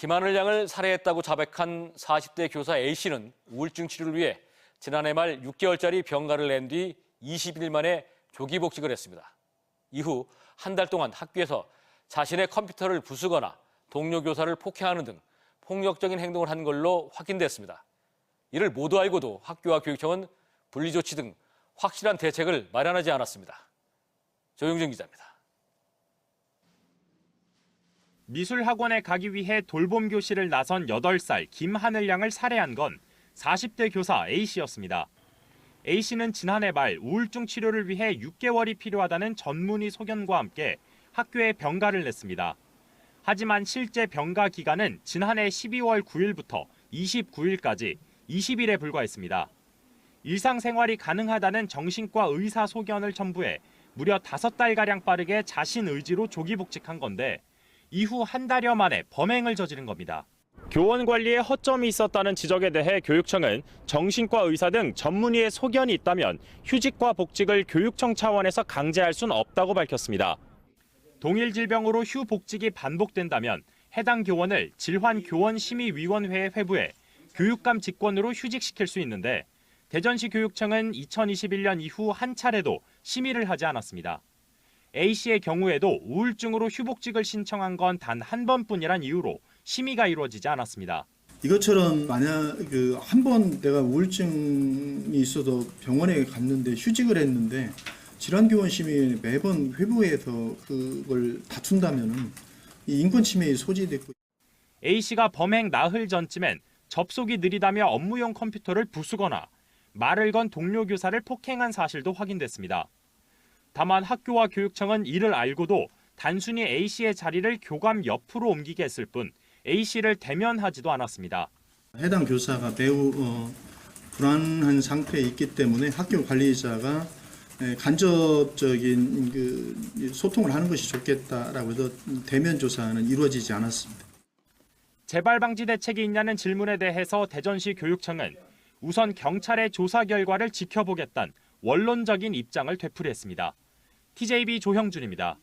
김하늘 양을 살해했다고 자백한 40대 교사 A씨는 우울증 치료를 위해 지난해 말 6개월짜리 병가를 낸 뒤 20일 만에 조기 복직을 했습니다. 이후 한 달 동안 학교에서 자신의 컴퓨터를 부수거나 동료 교사를 폭행하는 등 폭력적인 행동을 한 걸로 확인됐습니다. 이를 모두 알고도 학교와 교육청은 분리조치 등 확실한 대책을 마련하지 않았습니다. 조용준 기자입니다. 미술학원에 가기 위해 돌봄 교실을 나선 8살 김하늘 양을 살해한 건 40대 교사 A씨였습니다. A씨는 지난해 말 우울증 치료를 위해 6개월이 필요하다는 전문의 소견과 함께 학교에 병가를 냈습니다. 하지만 실제 병가 기간은 지난해 12월 9일부터 29일까지 20일에 불과했습니다. 일상생활이 가능하다는 정신과 의사 소견을 첨부해 무려 5달가량 빠르게 자신 의지로 조기 복직한 건데 이후 한 달여 만에 범행을 저지른 겁니다. 교원 관리에 허점이 있었다는 지적에 대해 교육청은 정신과 의사 등 전문의의 소견이 있다면 휴직과 복직을 교육청 차원에서 강제할 수는 없다고 밝혔습니다. 동일 질병으로 휴 복직이 반복된다면 해당 교원을 질환교원심의위원회에 회부해 교육감 직권으로 휴직시킬 수 있는데 대전시 교육청은 2021년 이후 한 차례도 심의를 하지 않았습니다. A씨의 경우에도 우울증으로 휴복직을 신청한 건 단 한 번뿐이란 이유로 심의가 이루어지지 않았습니다. 이것처럼 만약 한 번 내가 우울증이 있어도 병원에 갔는데 휴직을 했는데 질환교원심의 매번 회부해서 그걸 다툰다면은 이 인권침해에 소지됐고. A씨가 범행 나흘 전쯤엔 접속이 느리다며 업무용 컴퓨터를 부수거나 말을 건 동료 교사를 폭행한 사실도 확인됐습니다. 다만 학교와 교육청은 이를 알고도 단순히 A씨의 자리를 교감 옆으로 옮기게 했을 뿐 A씨를 대면하지도 않았습니다. 해당 교사가 매우 불안한 상태에 있기 때문에 학교 관리자가 간접적인 소통을 하는 것이 좋겠다라고 해서 대면 조사는 이루어지지 않았습니다. 재발 방지 대책이 있냐는 질문에 대해서 대전시 교육청은 우선 경찰의 조사 결과를 지켜보겠다는 원론적인 입장을 되풀이했습니다. TJB 조형준입니다.